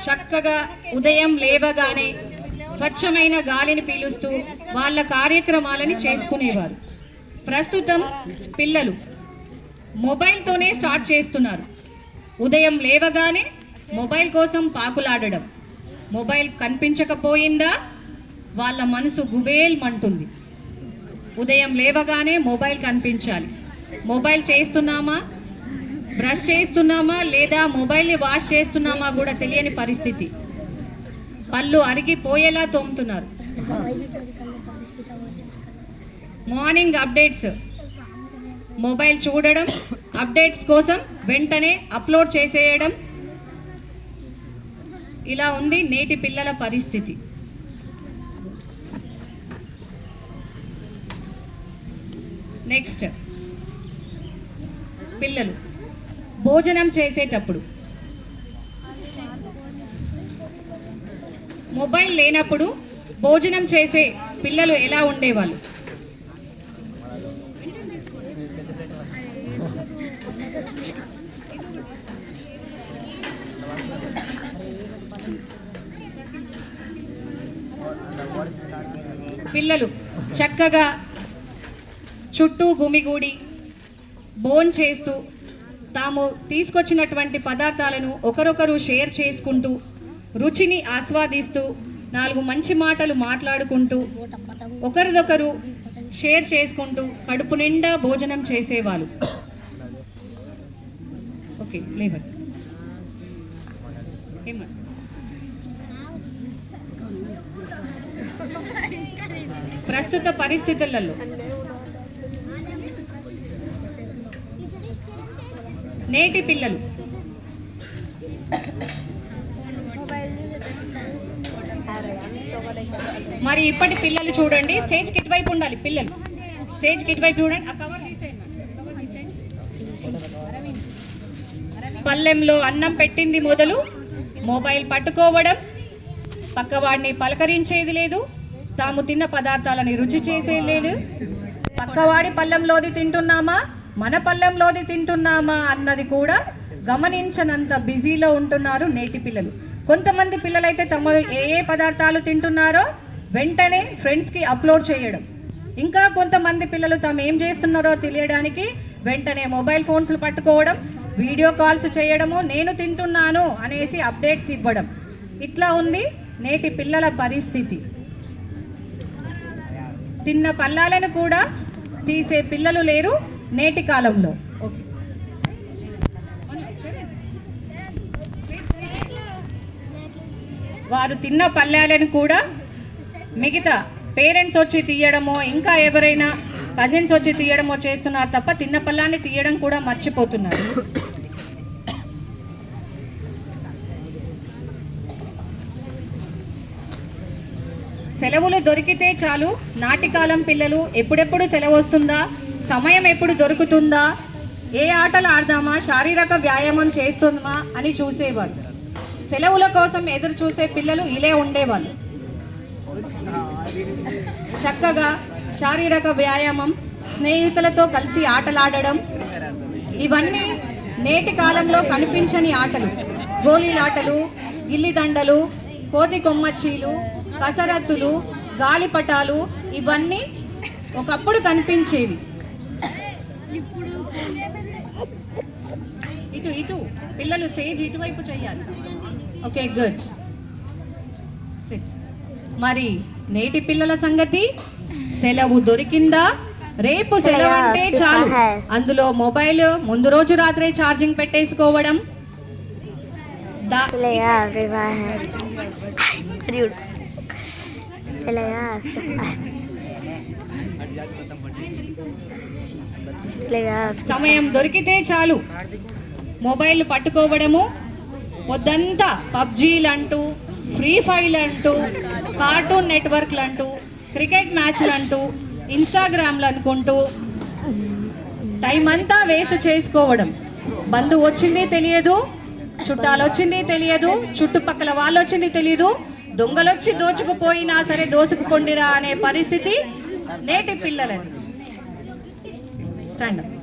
చక్కగా ఉదయం లేవగానే స్వచ్ఛమైన గాలిని పీలుస్తూ వాళ్ళ కార్యక్రమాలని చేసుకునేవారు. ప్రస్తుతం పిల్లలు మొబైల్తోనే స్టార్ట్ చేస్తున్నారు. ఉదయం లేవగానే మొబైల్ కోసం పాకులాడడం. మొబైల్ కనిపించకపోయిందా వాళ్ళ మనసు గుబేల్మంటుంది. ఉదయం లేవగానే మొబైల్ కనిపించాలి. మొబైల్ చేస్తున్నామా, బ్రష్ చేస్తున్నామా లేదా మొబైల్ని వాష్ చేస్తున్నామా కూడా తెలియని పరిస్థితి. పళ్ళు అరిగిపోయేలా తోముతున్నారు. మార్నింగ్ అప్డేట్స్, మొబైల్ చూడడం, అప్డేట్స్ కోసం వెంటనే అప్లోడ్ చేసేయడం. ఇలా ఉంది నేటి పిల్లల పరిస్థితి. నెక్స్ట్, పిల్లలు భోజనం చేసేటప్పుడు మొబైల్ లేనప్పుడు భోజనం చేసే పిల్లలు ఎలా ఉండేవాళ్ళు? పిల్లలు చక్కగా చుట్టూ గుమిగూడి భోజనం చేస్తూ తాము తీసుకొచ్చినటువంటి పదార్థాలను ఒకరొకరు షేర్ చేసుకుంటూ రుచిని ఆస్వాదిస్తూ 4 మంచి మాటలు మాట్లాడుకుంటూ ఒకరిదొకరు షేర్ చేసుకుంటూ కడుపు నిండా భోజనం చేసేవాళ్ళు. ఓకే, లేవండి. ప్రస్తుత పరిస్థితులలో నేటి పిల్లలు మరి ఇప్పటి పిల్లలు చూడండి, స్టేజ్ కిట్ వైపు ఉండాలి. పిల్లలు స్టేజ్ కిట్ వైపు చూడండి. ఆ కవర్ తీసేయండి. పల్లెంలో అన్నం పెట్టింది మొదలు మొబైల్ పట్టుకోవడం, పక్కవాడిని పలకరించేది లేదు, తాము తిన్న పదార్థాలని రుచి చేసేది లేదు. పక్కవాడి పల్లెంలోది తింటున్నామా, మన పల్లెంలోది తింటున్నామా అన్నది కూడా గమనించనంత బిజీలో ఉంటున్నారు నేటి పిల్లలు. కొంతమంది పిల్లలైతే తమ ఏ పదార్థాలు తింటున్నారో వెంటనే ఫ్రెండ్స్కి అప్లోడ్ చేయడం. ఇంకా కొంతమంది పిల్లలు తాము ఏం చేస్తున్నారో తెలియడానికి వెంటనే మొబైల్ ఫోన్స్లు పట్టుకోవడం, వీడియో కాల్స్ చేయడము, నేను తింటున్నాను అనేసి అప్డేట్స్ ఇవ్వడం. ఇట్లా ఉంది నేటి పిల్లల పరిస్థితి. తిన్న పల్లాలను కూడా తీసే పిల్లలు లేరు నేటి కాలంలో. ఓకే, వారు తిన్న పల్లాలను కూడా మిగతా పేరెంట్స్ వచ్చి తీయడమో ఇంకా ఎవరైనా కజిన్స్ వచ్చి తీయడమో చేస్తున్నారు తప్ప తిన్న పల్లాన్ని తీయడం కూడా మర్చిపోతున్నారు. సెలవులు దొరికితే చాలు నాటికాలం పిల్లలు ఎప్పుడెప్పుడు సెలవు వస్తుందా, సమయం ఎప్పుడు దొరుకుతుందా, ఏ ఆటలు ఆడదామా, శారీరక వ్యాయామం చేస్తుందా అని చూసేవారు. సెలవుల కోసం ఎదురు చూసే పిల్లలు ఇలా ఉండేవాళ్ళు. చక్కగా శారీరక వ్యాయామం, స్నేహితులతో కలిసి ఆటలాడడం, ఇవన్నీ నేటి కాలంలో కనిపించని ఆటలు. గోళీలాటలు, గిల్లిదండలు, కోతి కొమ్మచ్చీలు, కసరత్తులు, గాలిపటాలు ఇవన్నీ ఒకప్పుడు కనిపించేవి. ఇటు ఇటు పిల్లలు స్టేజ్ ఇటువైపు చేయాలి. Okay, good. మరి నేటి పిల్లల సంగతి, సెలవు దొరికిందా, రేపు సెలవు అంటే చాలు అందులో మొబైల్ ముందు రోజు రాత్రే ఛార్జింగ్ పెట్టేసుకోవడం. సమయం దొరికితే చాలు మొబైల్ పట్టుకోవడము, పొద్దంతా పబ్జీలు అంటూ, ఫ్రీ ఫైర్ అంటూ, కార్టూన్ నెట్వర్క్లు అంటూ, క్రికెట్ మ్యాచ్లు అంటూ, ఇన్స్టాగ్రామ్లు అనుకుంటూ టైం అంతా వేస్ట్ చేసుకోవడం. బంధువు వచ్చింది తెలియదు, చుట్టాలు వచ్చింది తెలియదు, చుట్టుపక్కల వాళ్ళు వచ్చింది తెలియదు, దొంగలొచ్చి దోచుకుపోయినా సరే దోచుకుపోండిరా అనే పరిస్థితి నేటి పిల్లలది. Stand up.